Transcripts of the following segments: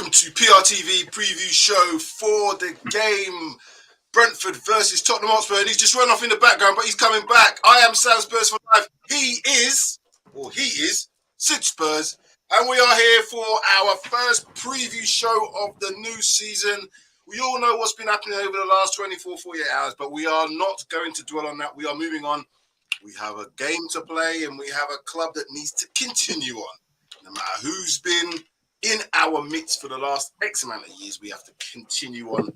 welcome to PRTV Preview Show for the game Brentford versus Tottenham Hotspur. And he's just run off in the background, but he's coming back. I am Sam Spurs for life. He is Sid Spurs. And we are here for our first preview show of the new season. We all know what's been happening over the last 24, 48 hours, but we are not going to dwell on that. We are moving on. We have a game to play, and we have a club that needs to continue on. No matter who's been in our midst for the last X amount of years, we have to continue on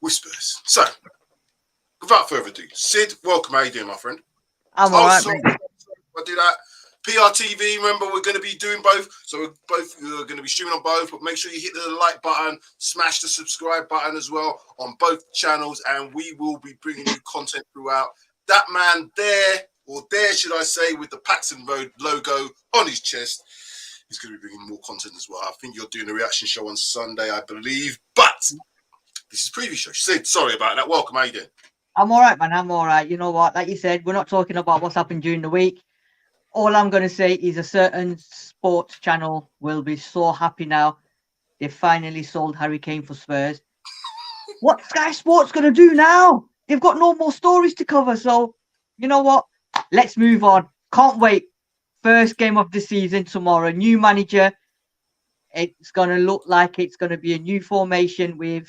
with Spurs. So, without further ado, Sid, welcome. How you doing, my friend? I'm all right, mate. I do that. PRTV, remember, we're going to be doing both. So we're going to be streaming on both, but make sure you hit the like button, smash the subscribe button as well on both channels, and we will be bringing you content throughout. That man there, or there should I say, with the Paxton Road logo on his chest, he's going to be bringing more content as well. I think you're doing a reaction show on Sunday, I believe, but this is preview show. Sid, sorry about that. Welcome. How you doing? I'm all right, man. I'm all right. You know what? Like you said, we're not talking about what's happened during the week. All I'm going to say is a certain sports channel will be so happy now. They finally sold Harry Kane for Spurs. What Sky Sports going to do now? They've got no more stories to cover. So, you know what? Let's move on. Can't wait. First game of the season tomorrow. New manager. It's going to look like it's going to be a new formation with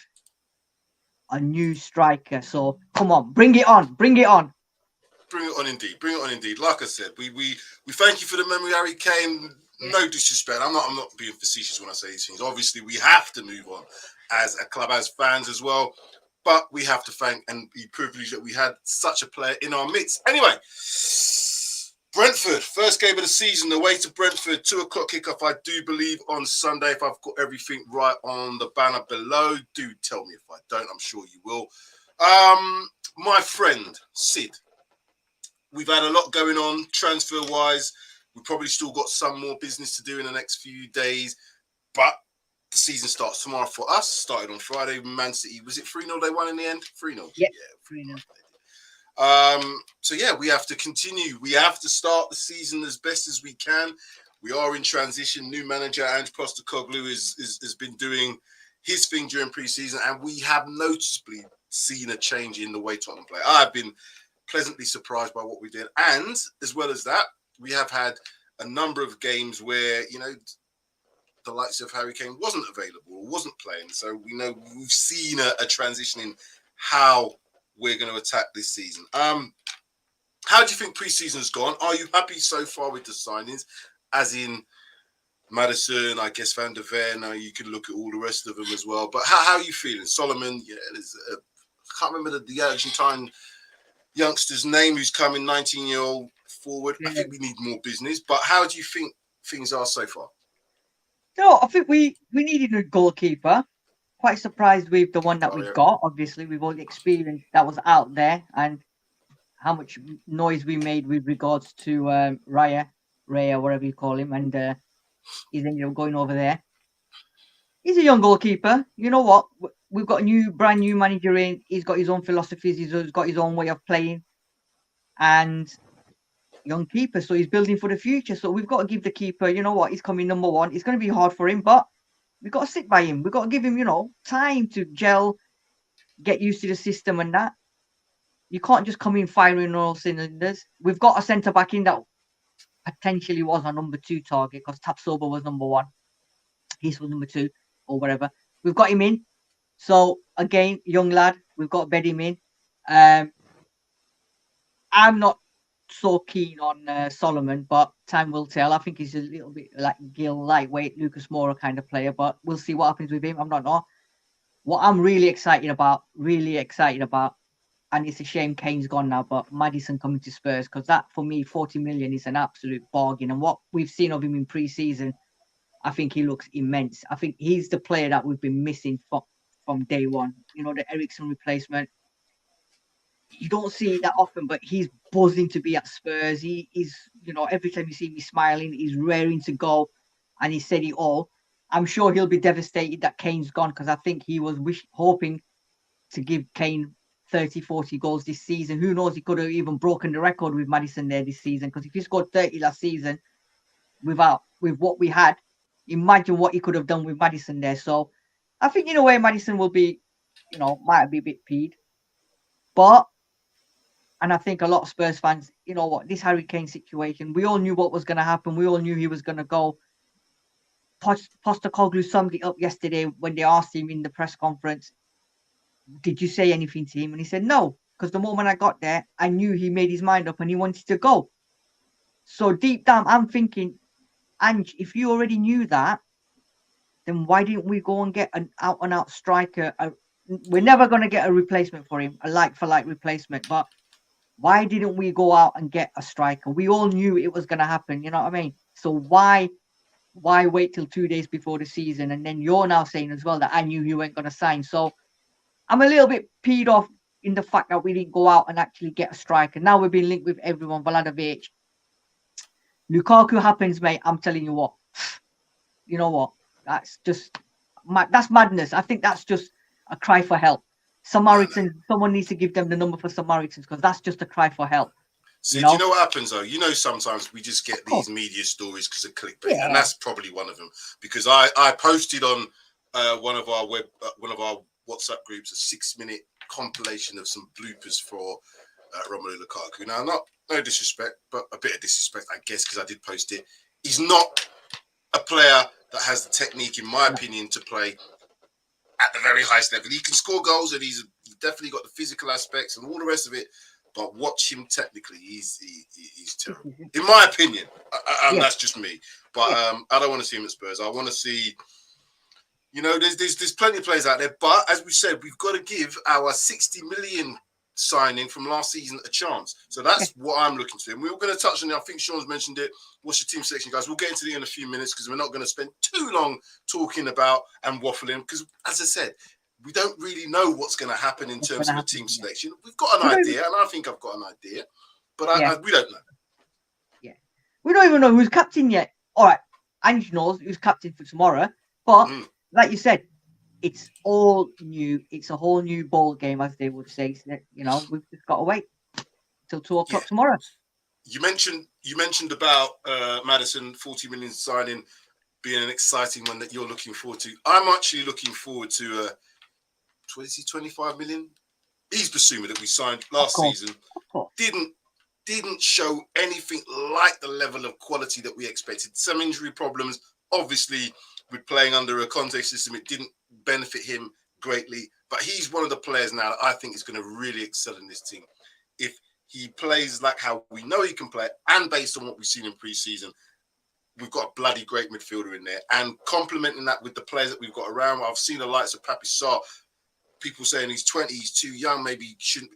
a new striker. So, come on. Bring it on. Bring it on. Bring it on indeed. Bring it on indeed. Like I said, we thank you for the memory, Harry Kane. No disrespect. I'm not being facetious when I say these things. Obviously, we have to move on as a club, as fans as well. But we have to thank and be privileged that we had such a player in our midst. Anyway, Brentford, first game of the season, away to Brentford, 2 o'clock kickoff, I do believe, on Sunday. If I've got everything right on the banner below, do tell me if I don't. I'm sure you will. My friend, Sid, we've had a lot going on transfer-wise. We've probably still got some more business to do in the next few days. But the season starts tomorrow for us. Started on Friday. Man City, was it 3-0 they won in the end? 3-0. Yeah, 3-0. So, yeah, we have to continue. We have to start the season as best as we can. We are in transition. New manager, Ange Postecoglou, has been doing his thing during pre-season, and we have noticeably seen a change in the way Tottenham play. I've been pleasantly surprised by what we did, and as well as that, we have had a number of games where, you know, the likes of Harry Kane wasn't available or wasn't playing, so we know we've seen a transition in how we're going to attack this season. How do you think pre-season has gone? Are you happy so far with the signings, as in Maddison, I guess Van der Ven? Now you can look at all the rest of them as well, but how are you feeling? Solomon, yeah, I can't remember the Argentine youngster's name who's coming, 19-year-old forward. I think we need more business, but how do you think things are so far? No, I think we needed a goalkeeper. Quite surprised with the one that we've got. Obviously, we've all the experience that was out there and how much noise we made with regards to Raya, whatever you call him, and he's ended up going over there. He's a young goalkeeper. You know what? We've got a brand new manager in. He's got his own philosophies. He's got his own way of playing. And young keeper. So he's building for the future. So we've got to give the keeper, you know what? He's coming number one. It's going to be hard for him, but we've got to sit by him. We've got to give him, you know, time to gel, get used to the system and that. You can't just come in firing on all cylinders. We've got a centre-back in that potentially was our number 2 target because Tapsoba was number 1. He's was number 2 or whatever. We've got him in. So, again, young lad, we've got to bed him in. I'm not so keen on Solomon, but time will tell. I think he's a little bit like Gil, lightweight, Lucas Moura kind of player, but we'll see what happens with him. I'm not know. What I'm really excited about, and it's a shame Kane's gone now, but Maddison coming to Spurs, because that, for me, 40 million is an absolute bargain. And what we've seen of him in pre-season, I think he looks immense. I think he's the player that we've been missing from day one. You know, the Eriksen replacement. You don't see it that often, but he's buzzing to be at Spurs. He's, you know, every time you see me smiling, he's raring to go, and he said it all. I'm sure he'll be devastated that Kane's gone, because I think he was hoping to give Kane 30, 40 goals this season. Who knows? He could have even broken the record with Maddison there this season, because if he scored 30 last season with what we had, Imagine what he could have done with Maddison there. So I think in a way Maddison will be, might be a bit peed. But, and I think a lot of Spurs fans, you know what, this Harry Kane situation, we all knew what was going to happen. We all knew he was going to go. Postecoglou summed it up yesterday when they asked him in the press conference, did you say anything to him? And he said, no, because the moment I got there, I knew he made his mind up and he wanted to go. So deep down, I'm thinking, Ange, if you already knew that, then why didn't we go and get an out-and-out striker? We're never going to get a replacement for him, a like-for-like replacement. But why didn't we go out and get a striker? We all knew it was going to happen. You know what I mean? So why wait till 2 days before the season? And then you're now saying as well that I knew you weren't going to sign. So I'm a little bit peed off in the fact that we didn't go out and actually get a striker. Now we're being linked with everyone. Vlahovic, Lukaku happens, mate. I'm telling you what. You know what? That's just that's madness. I think that's just a cry for help. Samaritans, someone needs to give them the number for Samaritans because that's just a cry for help. See, do you know what happens though? You know, sometimes we just get these media stories because of clickbait, and that's probably one of them. Because I posted on one of our WhatsApp groups a 6-minute compilation of some bloopers for Romelu Lukaku. Now, no disrespect, but a bit of disrespect, I guess, because I did post it. He's not a player that has the technique, in my opinion, to play at the very highest level. He can score goals, and he's definitely got the physical aspects and all the rest of it. But watch him technically; he's terrible, in my opinion. That's just me. But I don't want to see him at Spurs. I want to see, there's plenty of players out there. But as we said, we've got to give our 60 million signing from last season a chance. So that's what I'm looking to. And we were going to touch on it. I think Sean's mentioned it. What's your team selection, guys? We'll get into it in a few minutes because we're not going to spend too long talking about and waffling. Because, as I said, we don't really know what's going to happen in terms of a team selection. We've got an idea, and I think I've got an idea, but we don't know. Yeah, we don't even know who's captain yet. All right, Ange knows who's captain for tomorrow, but like you said, it's all new. It's a whole new ball game, as they would say. So, we've just got to wait till 2 o'clock tomorrow. You mentioned about Maddison 40 million signing being an exciting one that you're looking forward to. I'm actually looking forward to 25 million. He's Basuma that we signed last season. Didn't show anything like the level of quality that we expected. Some injury problems, obviously, with playing under a Conte system, it didn't benefit him greatly. But he's one of the players now that I think is going to really excel in this team. If he plays like how we know he can play, and based on what we've seen in pre-season, we've got a bloody great midfielder in there. And complementing that with the players that we've got around, I've seen the likes of Papi Sarr. People saying he's 20, he's too young, maybe he shouldn't.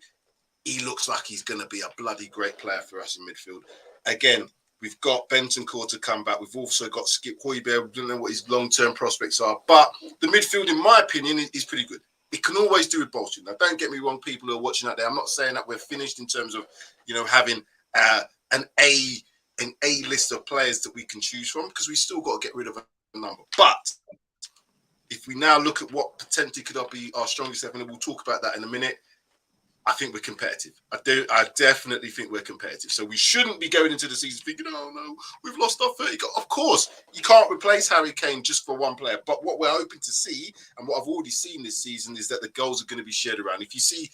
He looks like he's going to be a bloody great player for us in midfield. Again, we've got Bentancur to come back. We've also got Skip Højbjerg. We don't know what his long-term prospects are. But the midfield, in my opinion, is pretty good. It can always do with bolstering. Now, don't get me wrong, people who are watching out there. I'm not saying that we're finished in terms of, having an A list of players that we can choose from, because we still got to get rid of a number. But if we now look at what potentially could be our strongest 11, and we'll talk about that in a minute, I think we're competitive. I definitely think we're competitive. So we shouldn't be going into the season thinking, oh, no, we've lost our 30. Of course, you can't replace Harry Kane just for one player. But what we're hoping to see, and what I've already seen this season, is that the goals are going to be shared around. If you see,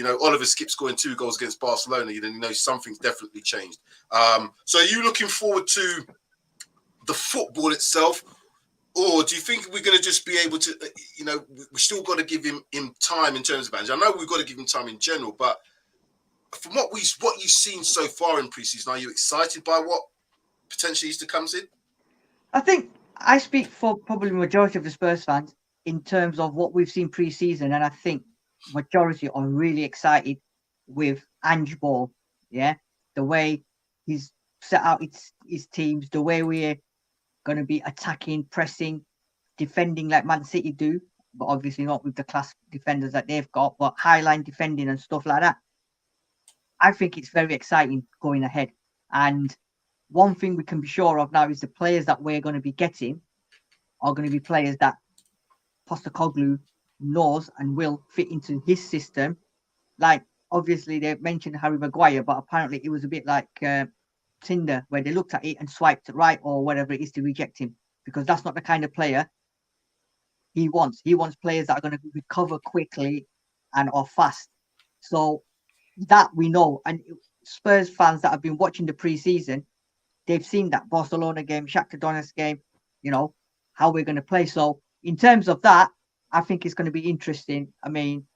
Oliver Skip scoring 2 goals against Barcelona, then something's definitely changed. So are you looking forward to the football itself? Or do you think we're going to just be able to, we still got to give him time in terms of management? I know we've got to give him time in general, but from what you've seen so far in pre-season, are you excited by what potentially is to come, Sid? I think I speak for probably the majority of the Spurs fans in terms of what we've seen pre-season, and I think majority are really excited with Ange Ball. Yeah, the way he's set out his teams, the way we're going to be attacking, pressing, defending like Man City do, but obviously not with the class defenders that they've got, but highline defending and stuff like that. I think it's very exciting going ahead. And one thing we can be sure of now is the players that we're going to be getting are going to be players that Postecoglou knows and will fit into his system. Like, obviously, they mentioned Harry Maguire, but apparently it was a bit like Tinder, where they looked at it and swiped right or whatever it is to reject him because that's not the kind of player he wants. He wants players that are going to recover quickly and are fast. So that we know. And Spurs fans that have been watching the pre-season, they've seen that Barcelona game, Shakhtar Donetsk game, you know, how we're going to play. So in terms of that, I think it's going to be interesting. I mean,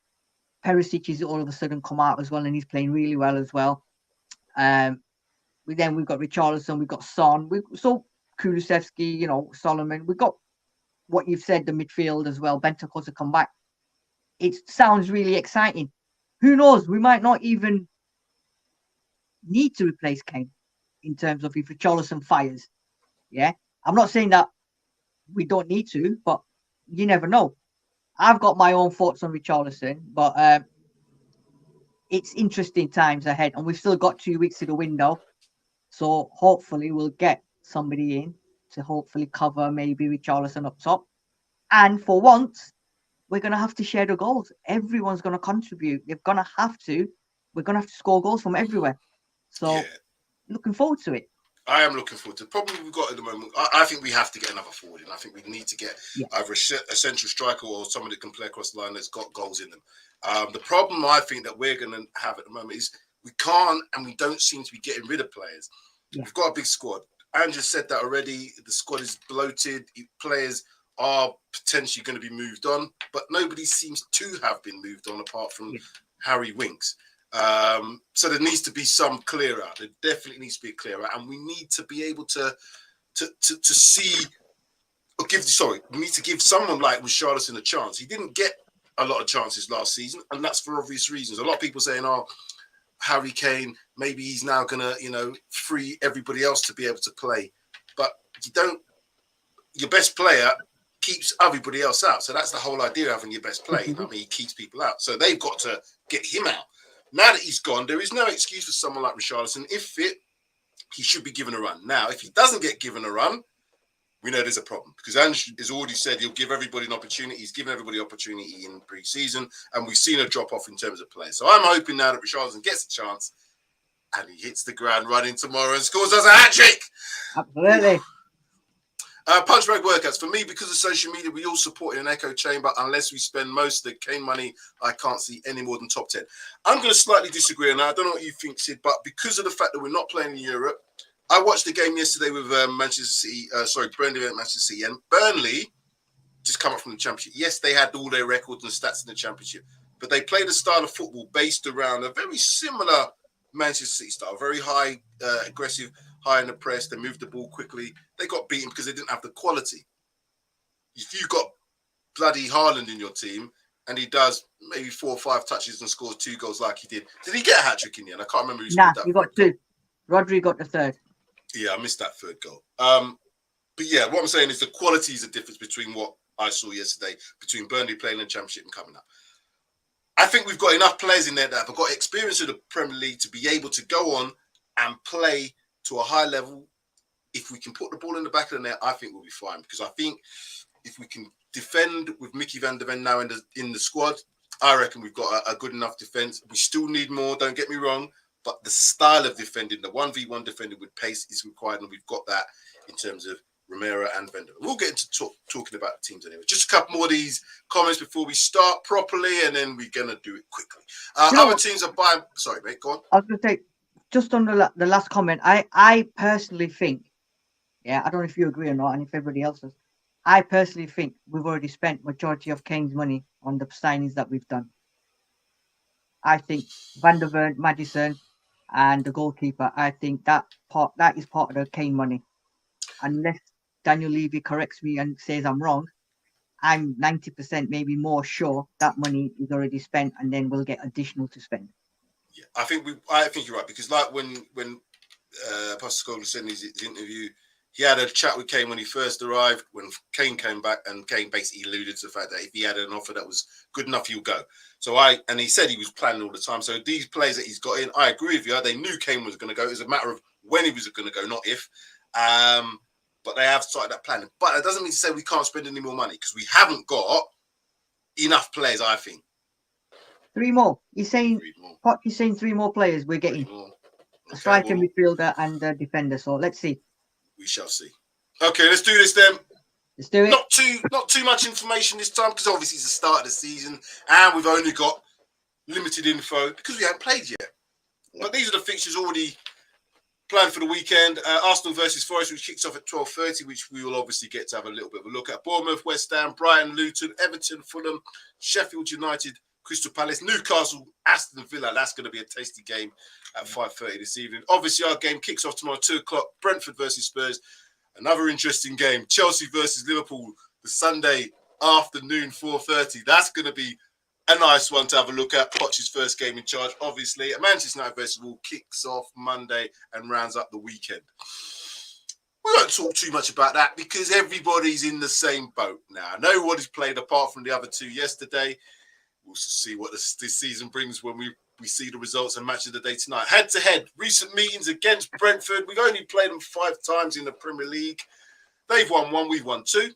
Perisic is all of a sudden come out as well, and he's playing really well as well. We've got Richarlison, we've got Son, so Kulusevski, you know, Solomon. We've got what you've said, the midfield as well. BRENTFORD to come back. It sounds really exciting. Who knows? We might not even need to replace Kane in terms of if Richarlison fires. Yeah, I'm not saying that we don't need to, but you never know. I've got my own thoughts on Richarlison, but it's interesting times ahead, and we've still got 2 weeks to the window. So hopefully we'll get somebody in to hopefully cover maybe Richarlison up top. And for once, we're going to have to share the goals. Everyone's going to contribute. We're going to have to score goals from everywhere. So looking forward to it. I am looking forward to the problem we've got at the moment. I think we have to get another forward in. I think we need to get either a central striker or someone that can play across the line that's got goals in them. The problem I think that we're going to have at the moment is we can't and we don't seem to be getting rid of players. We've got a big squad. Andrew said that already. The squad is bloated. Players are potentially going to be moved on, but nobody seems to have been moved on apart from Harry Winks. So there needs to be some clear out. There definitely needs to be a clear out, and we need to be able to see or give. Sorry, we need to give someone like Richarlison a chance. He didn't get a lot of chances last season, and that's for obvious reasons. A lot of people saying, "Oh, Harry Kane, maybe he's now gonna, free everybody else to be able to play." But you don't. Your best player keeps everybody else out. So that's the whole idea of having your best player. I mean, he keeps people out. So they've got to get him out. Now that he's gone, there is no excuse for someone like Richarlison. If fit, he should be given a run. Now, if he doesn't get given a run, we know there's a problem because Andrew has already said he'll give everybody an opportunity. He's given everybody opportunity in pre-season, and we've seen a drop-off in terms of players. So I'm hoping now that Richarlison gets a chance and he hits the ground running tomorrow and scores us a hat-trick. Absolutely. Punch bag workouts. For me, because of social media, we all support in an echo chamber. Unless we spend most of the Kane money, I can't see any more than top 10. I'm going to slightly disagree on that. I don't know what you think, Sid, but because of the fact that we're not playing in Europe, I watched the game yesterday with Manchester City, Burnley and Manchester City, and Burnley just come up from the Championship. Yes, they had all their records and stats in the Championship, but they played a style of football based around a very similar Manchester City style, very high, aggressive, high in the press. They moved the ball quickly. They got beaten because they didn't have the quality. If you got bloody Haaland in your team and he does maybe 4 or 5 touches and scores 2 goals like he did he get a hat-trick in the end? I can't remember who scored that. He got 2. Rodri got the 3rd. Yeah, I missed that 3rd goal. But yeah, what I'm saying is the quality is the difference between what I saw yesterday, between Burnley playing in the Championship and coming up. I think we've got enough players in there that have got experience of the Premier League to be able to go on and play to a high level. If we can put the ball in the back of the net, I think we'll be fine. Because I think if we can defend with Mickey van der Ven now in the squad, I reckon we've got a good enough defence. We still need more, don't get me wrong. But the style of defending, the 1v1 defending with pace is required. And we've got that in terms of Romero and van der Ven. We'll get into talking about the teams anyway. Just a couple more of these comments before we start properly. And then we're going to do it quickly. Other teams are buying... Sorry, mate, go on. I was going to say, just on the last comment, I personally think, I don't know if you agree or not, and if everybody else does, I personally think we've already spent majority of Kane's money on the signings that we've done. I think Van der Ven, Maddison, and the goalkeeper, I think that is part of the Kane money. Unless Daniel Levy corrects me and says I'm wrong, I'm 90% maybe more sure that money is already spent, and then we'll get additional to spend. Yeah, I think you're right, because like when Pastor Scogler said in his interview, he had a chat with Kane when he first arrived. When Kane came back, and Kane basically alluded to the fact that if he had an offer that was good enough, he'll go. So and he said he was planning all the time. So these players that he's got in, I agree with you. They knew Kane was going to go. It was a matter of when he was going to go, not if. But they have started that planning. But that doesn't mean to say we can't spend any more money, because we haven't got enough players, I think. 3 more. He's saying 3 more players we're getting. A striker, midfielder, and a defender. So let's see. We shall see. Okay, let's do this then. Let's do it. Not too much information this time because obviously it's the start of the season and we've only got limited info because we haven't played yet. Yeah. But these are the fixtures already planned for the weekend. Arsenal versus Forest, which kicks off at 12:30, which we will obviously get to have a little bit of a look at. Bournemouth, West Ham, Brighton, Luton, Everton, Fulham, Sheffield United, Crystal Palace, Newcastle, Aston Villa. That's going to be a tasty game at 5:30 this evening. Obviously, our game kicks off tomorrow, 2 o'clock. Brentford versus Spurs. Another interesting game. Chelsea versus Liverpool, the Sunday afternoon, 4:30. That's going to be a nice one to have a look at. Poch's first game in charge, obviously. Manchester United versus Wolves kicks off Monday and rounds up the weekend. We won't talk too much about that because everybody's in the same boat now. Nobody's played apart from the other two yesterday. We'll see what this season brings when we see the results and match of the day tonight. Head-to-head, recent meetings against Brentford. We've only played them 5 times in the Premier League. They've won 1, we've won 2.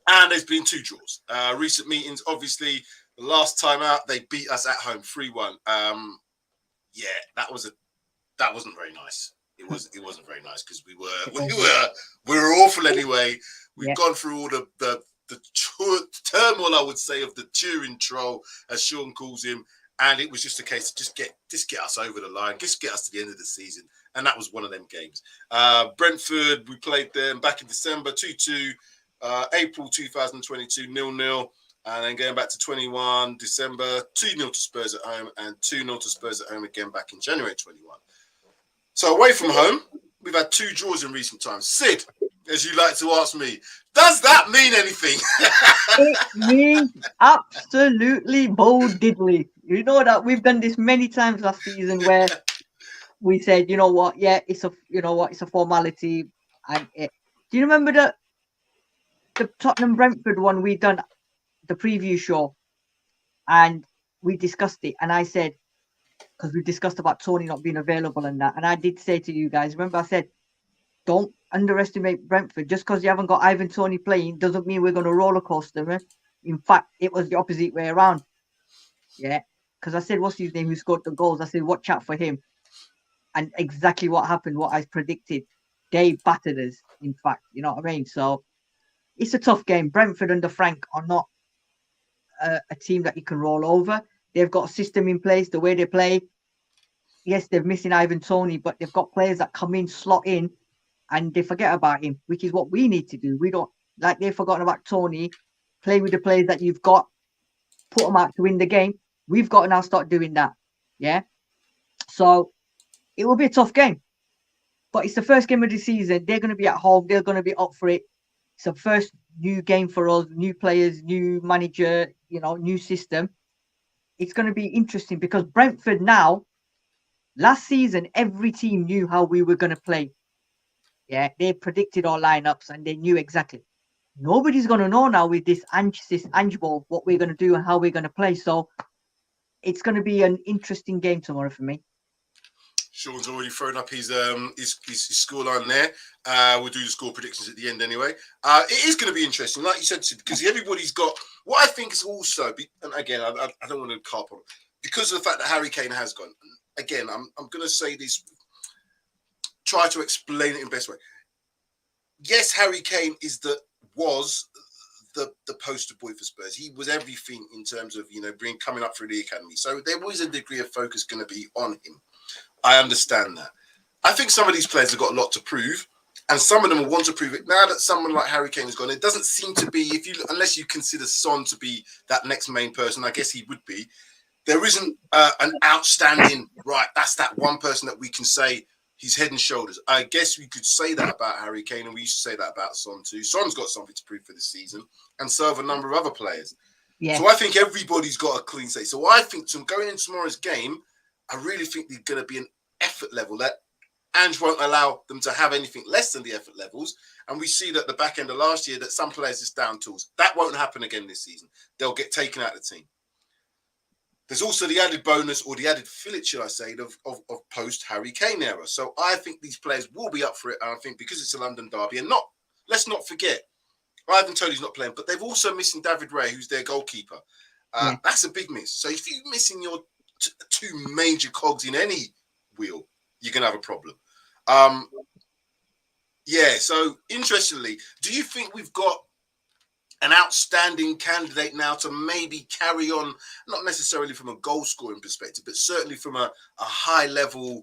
And there's been 2 draws. Recent meetings, obviously, the last time out, they beat us at home 3-1. Yeah, that wasn't very nice. It wasn't very nice because we were awful anyway. We've gone through all the turmoil, I would say, of the Turin troll, as Sean calls him, and it was just a case of just get us over the line, just get us to the end of the season, and that was one of them games. Brentford, we played them back in December, 2-2, April 2022, 0-0. And then going back to 21 December, 2-0 to Spurs at home and 2-0 to Spurs at home again back in January 21. So away from home, we've had 2 draws in recent times. Sid, as you like to ask me, does that mean anything? It means absolutely bold diddly. You know that we've done this many times last season where we said, you know what, yeah, it's a formality. And do you remember the Tottenham Brentford one we done? The preview show, and we discussed it, and I said, because we discussed about Tony not being available and that, and I did say to you guys, remember I said, don't underestimate Brentford. Just because you haven't got Ivan Toney playing doesn't mean we're going to roller coaster them. In fact, it was the opposite way around. Yeah, because I said, what's his name who scored the goals? I said, watch out for him, and exactly what happened, what I predicted. They battered us, in fact, you know what I mean? So it's a tough game. Brentford under Frank are not a team that you can roll over. They've got a system in place, the way they play. Yes, they're missing Ivan Toney, but they've got players that come in, slot in, and they forget about him, which is what we need to do. We don't, like they've forgotten about Toney. Play with the players that you've got, put them out to win the game. We've got to now start doing that. Yeah. So it will be a tough game, but it's the first game of the season. They're going to be at home. They're going to be up for it. It's the first new game for us, new players, new manager, new system. It's going to be interesting because Brentford now, last season, every team knew how we were going to play. Yeah, they predicted our lineups and they knew exactly. Nobody's going to know now with this Ange ball what we're going to do and how we're going to play. So it's going to be an interesting game tomorrow for me. Sean's already thrown up his scoreline there. We'll do the score predictions at the end anyway. It is going to be interesting, like you said, because everybody's got what I think is also, and again, I don't want to carp on because of the fact that Harry Kane has gone. Again, I'm going to say this, try to explain it in the best way. Yes, Harry Kane was the poster boy for Spurs. He was everything in terms of coming up through the academy. So there was a degree of focus going to be on him. I understand that. I think some of these players have got a lot to prove, and some of them will want to prove it. Now that someone like Harry Kane has gone, it doesn't seem to be, unless you consider Son to be that next main person, I guess he would be. There isn't an outstanding, right, that's that one person that we can say he's head and shoulders. I guess we could say that about Harry Kane, and we used to say that about Son too. Son's got something to prove for this season, and so have a number of other players. Yeah. So I think everybody's got a clean slate. So I think going in tomorrow's game, I really think there's going to be an effort level that Ange won't allow them to have anything less than the effort levels. And we see that at the back end of last year that some players just down tools. That won't happen again this season. They'll get taken out of the team. There's also the added bonus or the added fillet, should I say, of post-Harry Kane era. So I think these players will be up for it. And I think because it's a London derby, and let's not forget, Ivan Toney's not playing, but they've also missing David Ray, who's their goalkeeper. That's a big miss. So if you're missing your two major cogs in any wheel, you're going to have a problem. Yeah, so interestingly, do you think we've got an outstanding candidate now to maybe carry on, not necessarily from a goal scoring perspective, but certainly from a high level?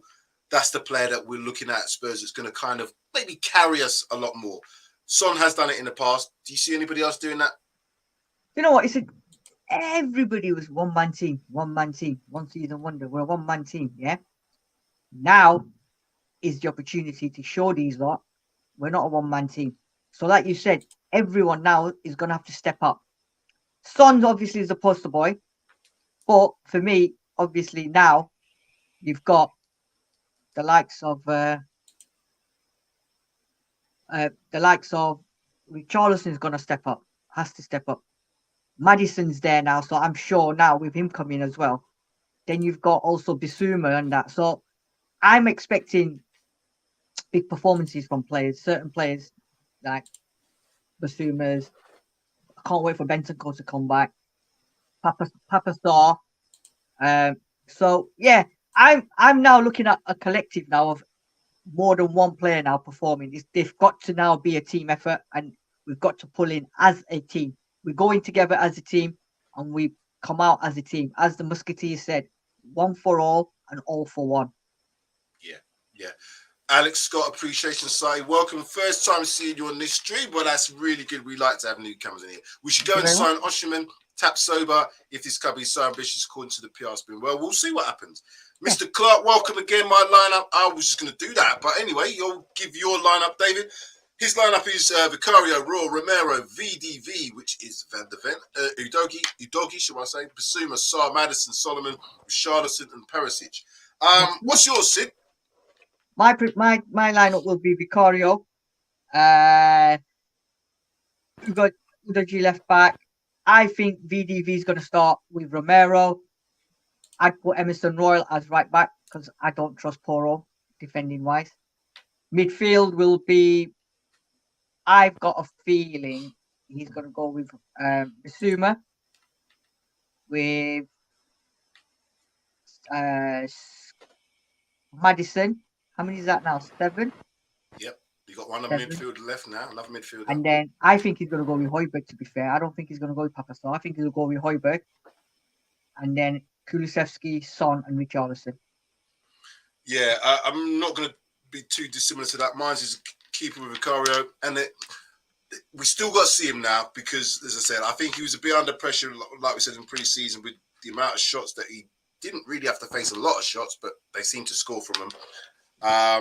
That's the player that we're looking at Spurs that's going to kind of maybe carry us a lot more. Son has done it in the past. Do you see anybody else doing that? You know what? It's everybody was one-man team, one season wonder. We're a one-man team, yeah? Now is the opportunity to show these lot we're not a one-man team. So like you said, everyone now is going to have to step up. Son obviously is the poster boy. But for me, obviously now you've got the likes of Richarlison is going to step up, has to step up. Maddison's there now, so I'm sure now with him coming as well. Then you've got also Bissouma and that. So I'm expecting big performances from players, certain players like Bissouma's. I can't wait for Bentancur to come back. Papa Star. So yeah, I'm now looking at a collective now of more than one player now performing. They've got to now be a team effort, and we've got to pull in as a team. We're going together as a team, and we come out as a team. As the Musketeers said, one for all and all for one. Yeah. Alex Scott, Appreciation Society, welcome. First time seeing you on this stream, but that's really good. We like to have newcomers in here. We should go and sign Osherman, tap sober, if this could be so ambitious according to the PR spin. Well, we'll see what happens. Mr. Clark, welcome again. My lineup, I was just going to do that, but anyway, you'll give your lineup, David. His lineup is Vicario, Raw, Romero, VDV, which is Van de Ven, Udogi, shall I say, Bissouma, Sarr, Maddison, Solomon, Richarlison, and Perisic. What's yours, Sid? My lineup will be Vicario. You've got Udogi left back. I think VDV is going to start with Romero. I'd put Emerson Royal as right back because I don't trust Poro defending wise. Midfield will be. I've got a feeling he's going to go with Bissouma, with Maddison. How many is that now? 7? Yep. You got one midfield left now, another midfielder. And then I think he's going to go with Højbjerg, to be fair. I don't think he's going to go with Papa Star. I think he'll go with Højbjerg. And then Kulusevski, Son, and Richarlison. Yeah, I'm not going to be too dissimilar to that. Mine's is keeper with Vicario. And we still got to see him now because, as I said, I think he was a bit under pressure, like we said in pre-season, with the amount of shots that he didn't really have to face a lot of shots, but they seem to score from him.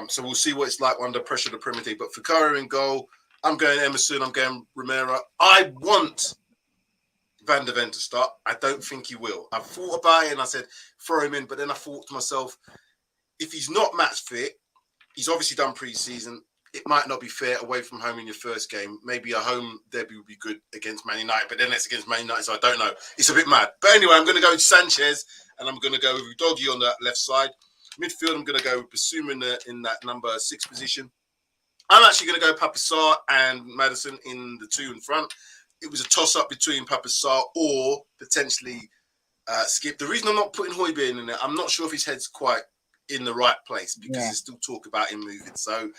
So we'll see what it's like under pressure of the Premier League. But Vicario in goal, I'm going Emerson, I'm going Romero. I want Van de Ven to start. I don't think he will. I thought about it and I said, throw him in. But then I thought to myself, if he's not match fit, he's obviously done pre-season. It might not be fair away from home in your first game. Maybe a home debut would be good against Man United, but then it's against Man United, so I don't know. It's a bit mad. But anyway, I'm going to go with Sanchez and I'm going to go with Udogi on that left side. Midfield, I'm going to go with Bissouma in that number 6 position. I'm actually going to go Papa Sarr and Maddison in the 2 in front. It was a toss-up between Papa Sarr or potentially Skip. The reason I'm not putting Højbjerg in there, I'm not sure if his head's quite in the right place because there's still talk about him moving. So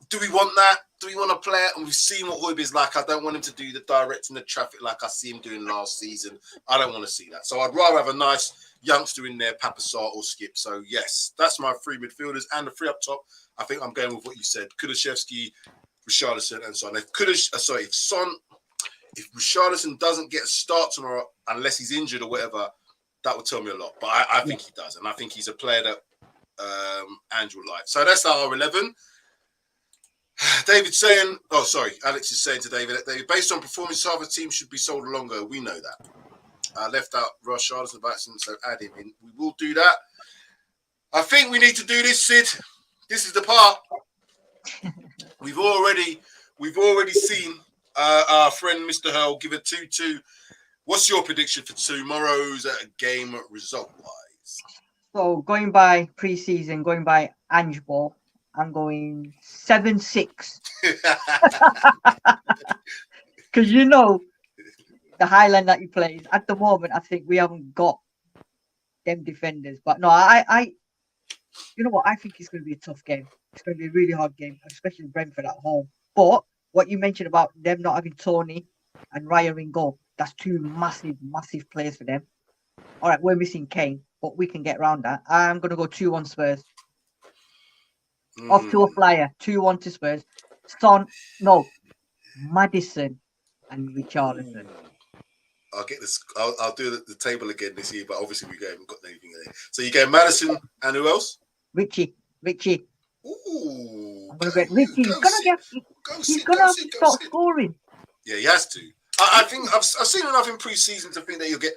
do we want that? Do we want to play it? And we've seen what Højbjerg's like. I don't want him to do the directing the traffic like I see him doing last season. I don't want to see that. So I'd rather have a nice youngster in there, Papa Sarr or Skip. So yes, that's my 3 midfielders. And the 3 up top, I think I'm going with what you said. Kulusevski, Richarlison, and Son. If Richarlison doesn't get a start tomorrow, unless he's injured or whatever, that would tell me a lot. But I think he does. And I think he's a player that Andrew will like. So that's our 11. David saying, Alex is saying to David, based on performance, half a team should be sold longer. We know that. Left out Richarlison by accident, so add him in. We will do that. I think we need to do this, Sid. This is the part. We've already seen our friend Mr. Hurl give a 2-2. What's your prediction for tomorrow's game result-wise? So going by pre-season, going by Ange Ball, I'm going 7-6. Because you know the Highland that he plays at the moment, I think we haven't got them defenders. But no, you know what? I think it's going to be a tough game. It's going to be a really hard game, especially Brentford at home. But what you mentioned about them not having Tony and Raya in goal, that's two massive, massive players for them. All right, we're missing Kane, but we can get around that. I'm going to go 2-1 Spurs. Off to a flyer, 2-1 to Spurs. Maddison and Richarlison. I'll get this. I'll do the table again this year, but obviously we haven't got anything in there. So you go Maddison and who else? Richie. Ooh, I'm gonna get Richie. He's gonna have to start scoring. Yeah, he has to. I think I've seen enough in pre-season to think that you'll get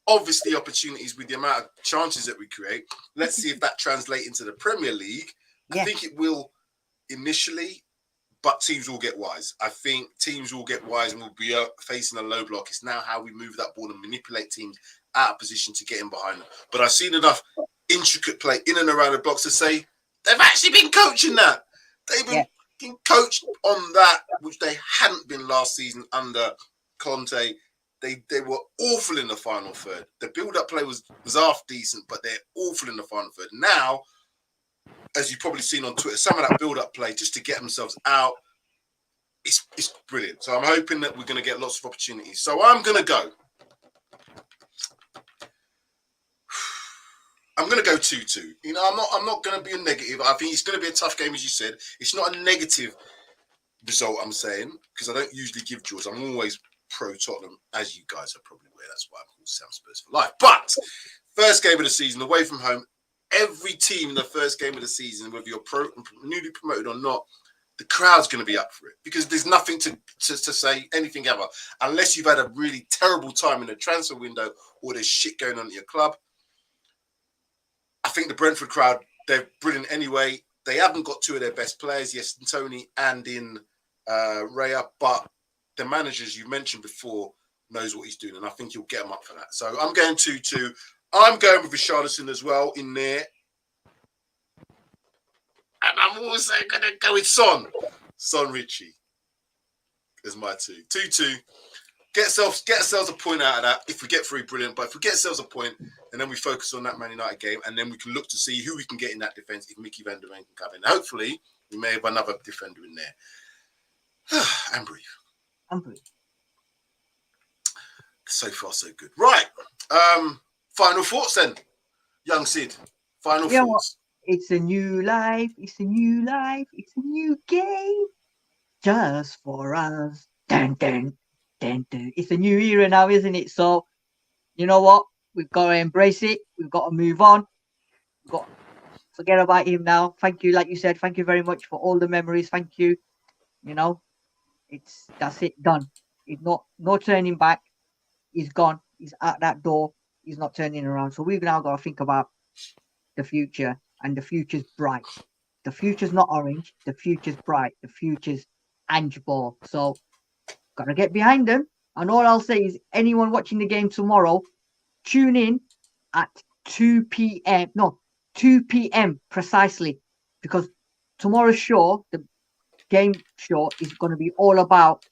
obviously opportunities with the amount of chances that we create. Let's see if that translates into the Premier League. Yeah. I think it will initially, but teams will get wise. I think teams will get wise and will be facing a low block. It's now how we move that ball and manipulate teams out of position to get in behind them. But I've seen enough intricate play in and around the blocks to say they've actually been coaching that. They've been coached on that, which they hadn't been last season under Conte. They were awful in the final third. The build-up play was half decent, but they're awful in the final third. Now, as you've probably seen on Twitter, some of that build-up play just to get themselves out, it's brilliant. So I'm hoping that we're going to get lots of opportunities. So I'm going to go. I'm going to go 2-2. You know, I'm not going to be a negative. I think it's going to be a tough game, as you said. It's not a negative result, I'm saying, because I don't usually give draws. I'm always pro Tottenham, as you guys are probably aware. That's why I'm called Sam Spurs for life. But first game of the season, away from home, every team in the first game of the season, whether you're newly promoted or not, the crowd's going to be up for it because there's nothing to say anything ever, unless you've had a really terrible time in the transfer window or there's shit going on at your club. I think the Brentford crowd, they're brilliant anyway. They haven't got two of their best players, yes, in Tony and in Raya, but the managers you mentioned before knows what he's doing, and I think he'll get them up for that. So I'm going 2-2. I'm going with Richarlison as well in there. And I'm also going to go with Son Richie is my 2. 2-2. Get ourselves a point out of that. If we get through, brilliant. But if we get ourselves a point, and then we focus on that Man United game, and then we can look to see who we can get in that defence if Mickey van der Ven can come in. Hopefully, we may have another defender in there. And breathe. So far, so good. Right. Final thoughts then, young Sid. Final thoughts. It's a new life. It's a new life. It's a new game. Just for us. Dun, dun, dun, dun. It's a new era now, isn't it? So, you know what? We've got to embrace it. We've got to move on. We've got to forget about him now. Thank you. Like you said, thank you very much for all the memories. Thank you. You know, that's it. Done. It's no turning back. He's gone. He's at that door. He's not turning around. So we've now got to think about the future, and the future's bright. The future's not orange. The future's bright. The future's Ange Ball. So got to get behind them. And all I'll say is anyone watching the game tomorrow, tune in at 2 p.m. No, 2 p.m. precisely, because tomorrow's show, the game show, is going to be all about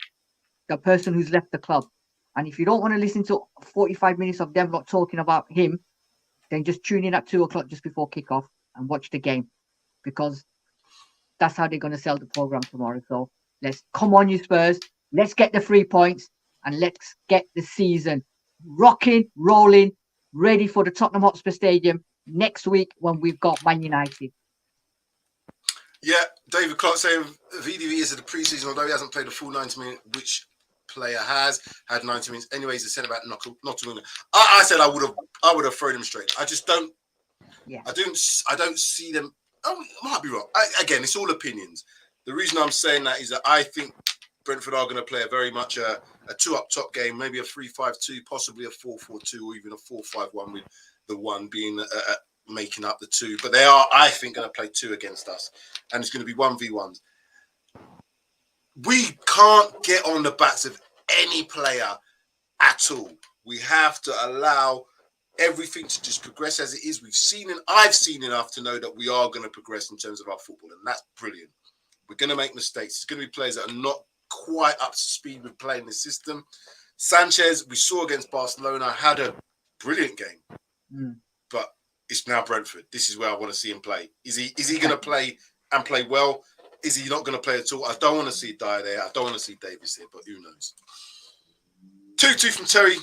the person who's left the club. And if you don't want to listen to 45 minutes of them not talking about him, then just tune in at 2 o'clock just before kickoff and watch the game, because that's how they're going to sell the program tomorrow. So let's come on, you Spurs. Let's get the 3 points and let's get the season rocking, rolling, ready for the Tottenham Hotspur Stadium next week when we've got Man United. Yeah, David Clark saying VDV is at the preseason, although he hasn't played a full 90 minutes, which player has had 90 minutes. Anyways, he said about not to win. I said I would have thrown him straight. I just don't. Yeah. I don't see them. Oh, I might be wrong. Again, it's all opinions. The reason I'm saying that is that I think Brentford are going to play a very much a 2 up top game, maybe a 3-5-2, possibly a 4-4-2, or even a 4-5-1 with the 1 being making up the 2. But they are, I think, going to play 2 against us, and it's going to be 1v1s. We can't get on the backs of any player at all. We have to allow everything to just progress as it is. I've seen enough to know that we are going to progress in terms of our football, and that's brilliant. We're going to make mistakes. There's going to be players that are not quite up to speed with playing the system. Sanchez, we saw against Barcelona, had a brilliant game, but it's now Brentford. This is where I want to see him play. Is he going to play and play well? Is he not going to play at all? I don't want to see Dyer there. I don't want to see Davis there, but who knows? 2-2 from Terry.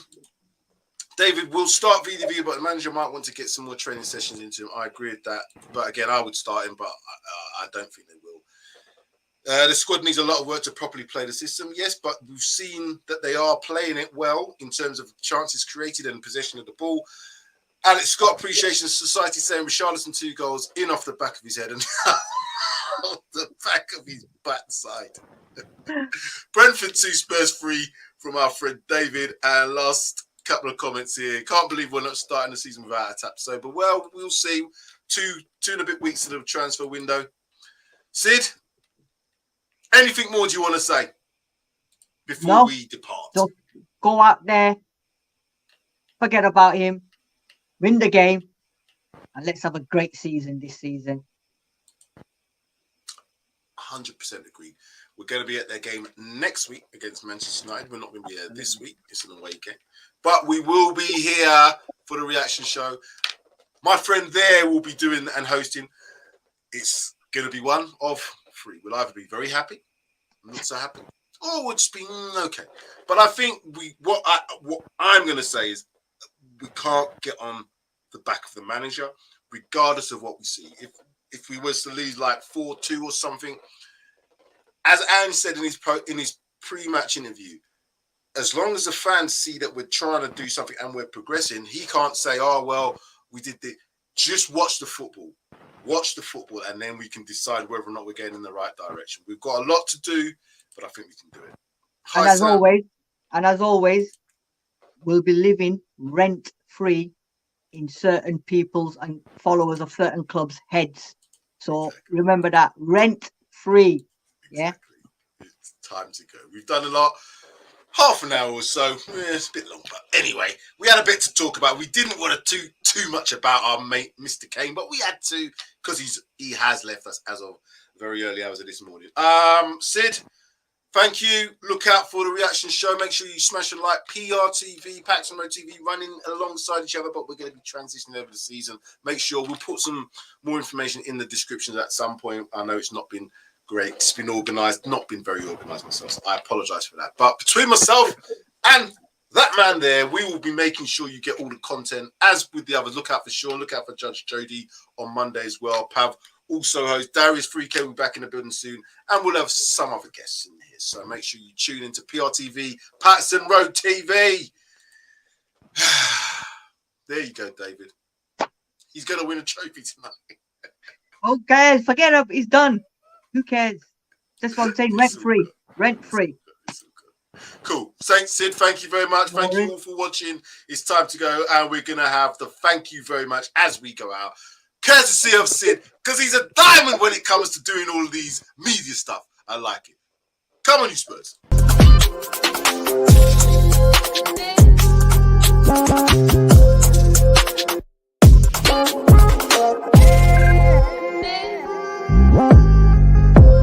David will start VDV, but the manager might want to get some more training sessions into him. I agree with that. But again, I would start him, but I don't think they will. The squad needs a lot of work to properly play the system. Yes, but we've seen that they are playing it well in terms of chances created and possession of the ball. Alex Scott, Appreciation Society, saying Richarlison 2 goals in off the back of his head and the back of his backside. Brentford 2, Spurs 3 from our friend David. And last couple of comments here. Can't believe we're not starting the season without a tap. So, but well, we'll see. Two and a bit weeks to the transfer window. Sid, anything more do you want to say before we depart? Just go out there, forget about him, win the game, and let's have a great season this season. 100% agree. We're going to be at their game next week against Manchester United. We're not going to be there this week. It's an away game. But we will be here for the reaction show. My friend there will be doing and hosting. It's going to be one of 3. We'll either be very happy, not so happy, or we'll just be okay. But I think what I'm going to say is we can't get on the back of the manager, regardless of what we see. If we was to lose like 4-2 or something, as Ange said in his pre-match interview, as long as the fans see that we're trying to do something and we're progressing, he can't say, "Oh well, we did this." Just watch the football, and then we can decide whether or not we're getting in the right direction. We've got a lot to do, but I think we can do it. And as always, we'll be living rent-free in certain people's and followers of certain clubs' heads. So remember that, rent-free. Yeah. Exactly. It's time to go. We've done a lot. Half an hour or so. It's a bit long, but anyway, we had a bit to talk about. We didn't want to do too much about our mate, MisterK, but we had to because he has left us as of very early hours of this morning. Sid, thank you. Look out for the reaction show. Make sure you smash a like. PRTV, Paxton Road TV, running alongside each other, but we're going to be transitioning over the season. Make sure we'll put some more information in the descriptions at some point. I know it's not been great. It's been organised, not been very organised myself. So I apologise for that. But between myself and that man there, we will be making sure you get all the content. As with the others, look out for Sean, look out for Judge Jodi on Monday as well. Pav also hosts. Darius 3K will be back in the building soon. And we'll have some other guests in here. So make sure you tune into PRTV, Paxton Road TV. There you go, David. He's going to win a trophy tonight. Okay, forget it. He's done. Who cares? Just one thing, rent-free. Rent-free. Cool. Thanks, Sid. Thank you very much. Thank you all for watching. It's time to go, and we're going to have the thank you very much as we go out. Courtesy of Sid, because he's a diamond when it comes to doing all of these media stuff. I like it. Come on, you Spurs.